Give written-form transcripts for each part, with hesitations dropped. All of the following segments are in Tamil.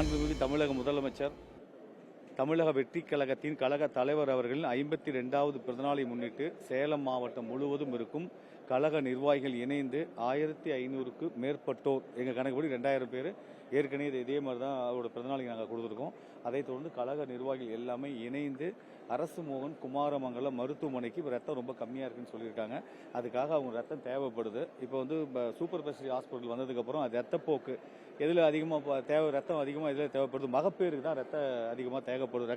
மாண்புமிகு தமிழக முதலமைச்சர் தமிழக வெற்றி கழகத்தின் கழக தலைவர் அவர்களின் 52வது பிறந்தநாளை முன்னிட்டு சேலம் மாவட்டம் முழுவதும் இருக்கும் கழக நிர்வாகிகள் இணைந்து 1500க்கு மேற்பட்டோர் எங்கள் கணக்குப்படி 2000 பேர் ஏற்கனவே இதே மாதிரி தான் அவரோட பிறந்தநாளைக்கு நாங்கள் கொடுத்துருக்கோம். அதைத் தொடர்ந்து கழக நிர்வாகிகள் எல்லாமே இணைந்து அரசு மோகன் குமாரமங்கலம் மருத்துவமனைக்கு ரத்தம் ரொம்ப கம்மியாக இருக்குன்னு சொல்லியிருக்காங்க. அதுக்காக அவங்க ரத்தம் தேவைப்படுது. இப்போ வந்து சூப்பர் ஸ்பெஷாலிட்டி ஹாஸ்பிட்டல் வந்ததுக்கப்புறம் அது ரத்தப்போக்கு எதில் அதிகமாக ரத்தம் அதிகமாக எதில் தேவைப்படுது, மகப்பேருக்கு தான் ரத்தம் அதிகமாக தேவைப்படுது,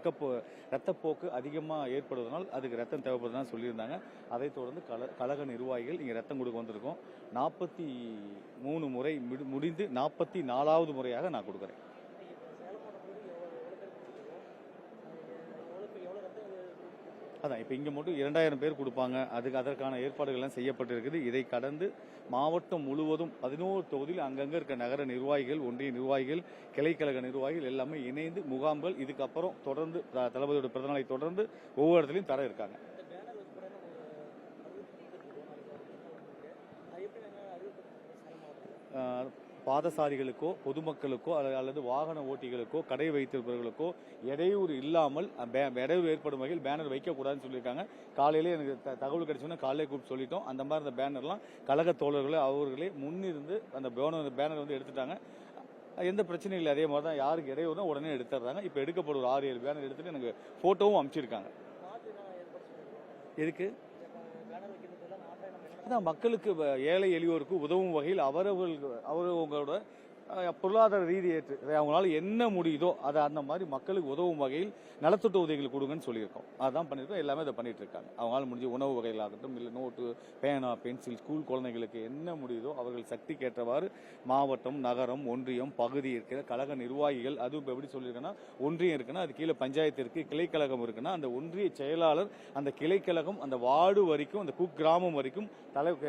ரத்தப்போக்கு அதிகமாக ஏற்படுவதனால் அதுக்கு ரத்தம் தேவைப்படுதுன்னு சொல்லியிருந்தாங்க. அதைத் தொடர்ந்து கழக நிர்வாகிகள் இங்கே ரத்தம் கொடுக்க வந்திருக்கோம். 43 முறை முடிந்து 44வது முறையாக நான் கொடுக்குறேன். அதான் இப்போ இங்கே மட்டும் 2000 பேர் கொடுப்பாங்க. அதற்கான ஏற்பாடுகள்லாம் செய்யப்பட்டிருக்குது. இதை கடந்து மாவட்டம் முழுவதும் 11 தொகுதியில் அங்கங்கே இருக்க நகர நிர்வாகிகள், ஒன்றிய நிர்வாகிகள், கிளைக்கழக நிர்வாகிகள் எல்லாமே இணைந்து முகாம்கள் இதுக்கப்புறம் தொடர்ந்து தளபதியோட பிறந்தநாளை தொடர்ந்து ஒவ்வொரு இடத்துலையும் தர இருக்காங்க. பாதசாரிகளுக்கோ பொதுமக்களுக்கோ அல்லது வாகன ஓட்டிகளுக்கோ கடை வைத்திருப்பவர்களுக்கோ இடையூறு இல்லாமல் இடையூறு ஏற்படும் வகையில் பேனர் வைக்கக்கூடாதுன்னு சொல்லியிருக்காங்க. காலையிலே எனக்கு தகவல் கிடைச்சோன்னா காலையிலே கூப்பிட்டு சொல்லிட்டோம். அந்த மாதிரி அந்த பேனர்லாம் கழக தோழர்களே அவர்களே முன்னிருந்து அந்த பேனர் வந்து எடுத்துட்டாங்க. எந்த பிரச்சனையும் இல்லை. அதே மாதிரி தான் யாருக்கு இடையூறுனா உடனே எடுத்துடுறாங்க. இப்போ எடுக்கப்படும் ஒரு 6-7 பேனர் எடுத்துட்டு எனக்கு ஃபோட்டோவும் அனுப்பிச்சிருக்காங்க. எதுக்கு? அதான் மக்களுக்கு ஏழை எளியோருக்கு உதவும் வகையில் அவரவங்களோட பொருளாதார ரீதியேற்று அவங்களால என்ன முடியுதோ அதை அந்த மாதிரி மக்களுக்கு உதவும் வகையில் நலத்திட்ட உதவிகள் கொடுங்கன்னு சொல்லியிருக்கோம். அதான் பண்ணியிருக்கோம். எல்லாமே அதை பண்ணிட்டு இருக்காங்க. அவங்களால முடிஞ்ச உணவு வகைகளாகட்டும், இல்லை நோட்டு, பேனா, பென்சில், ஸ்கூல் குழந்தைகளுக்கு என்ன முடியுதோ அவர்கள் சக்திக்கு ஏற்றவாறு மாவட்டம், நகரம், ஒன்றியம், பகுதி இருக்கிற கழக நிர்வாகிகள், அதுவும் இப்போ எப்படி சொல்லியிருக்கேன்னா ஒன்றியம் இருக்குன்னா அது கீழே பஞ்சாயத்து இருக்கு, கிளைக்கழகம் இருக்குன்னா அந்த ஒன்றிய செயலாளர் அந்த கிளைக்கழகம் அந்த வார்டு வரைக்கும் அந்த குக்கிராமம் வரைக்கும்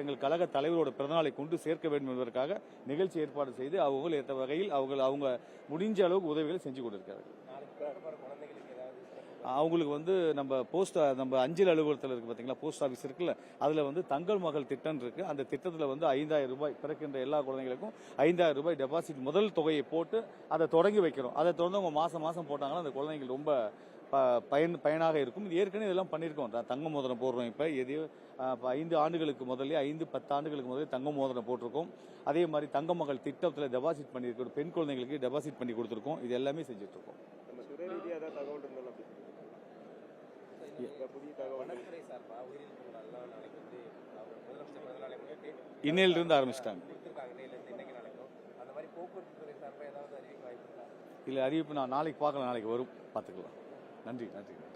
எங்கள் கழக தலைவரோட பிறந்தநாளை கொண்டு சேர்க்க வேண்டும் என்பதற்காக நிகழ்ச்சி ஏற்பாடு செய்து அவங்க ஏற்ற வகையில் அவங்க முடிஞ்ச அளவுக்கு உதவிகளை செஞ்சு கொடுத்திருக்காங்க. அவங்களுக்கு வந்து நம்ம அஞ்சல் அலுவலகத்தில் இருக்கு பார்த்தீங்களா, போஸ்ட் ஆஃபீஸ் இருக்குல்ல, அதில் வந்து தங்கள் மகள் திட்டம் இருக்கு. அந்த திட்டத்தில் வந்து 5000 ரூபாய் பிறக்கின்ற எல்லா குழந்தைகளுக்கும் 5000 ரூபாய் டெபாசிட் முதல் தொகையை போட்டு அதை தொடங்கி வைக்கிறோம். அதை தொடர்ந்து அவங்க மாசம் போட்டாங்கன்னா அந்த குழந்தைங்களுக்கு ரொம்ப பயனாக இருக்கும். ஏற்கனவே இதெல்லாம் பண்ணியிருக்கோம். தங்க மோதிரம் போடுறோம். இப்போ 5 ஆண்டுகளுக்கு முதல்ல 5-10 ஆண்டுகளுக்கு முதல்ல தங்க மோதிரம் போட்டிருக்கோம். அதே மாதிரி தங்க மகள் திட்டத்தில் டெபாசிட் பண்ணியிருக்கோம். பெண் குழந்தைங்களுக்கு டெபாசிட் பண்ணி கொடுத்துருக்கோம். இது எல்லாமே செஞ்சுட்டு இருக்கோம். இன்னையிலிருந்து ஆரம்பிச்சிட்டாங்க. இல்லை அறிவிப்பு நான் நாளைக்கு பார்க்கலாம், நாளைக்கு வரும், பார்த்துக்கலாம். நன்றி.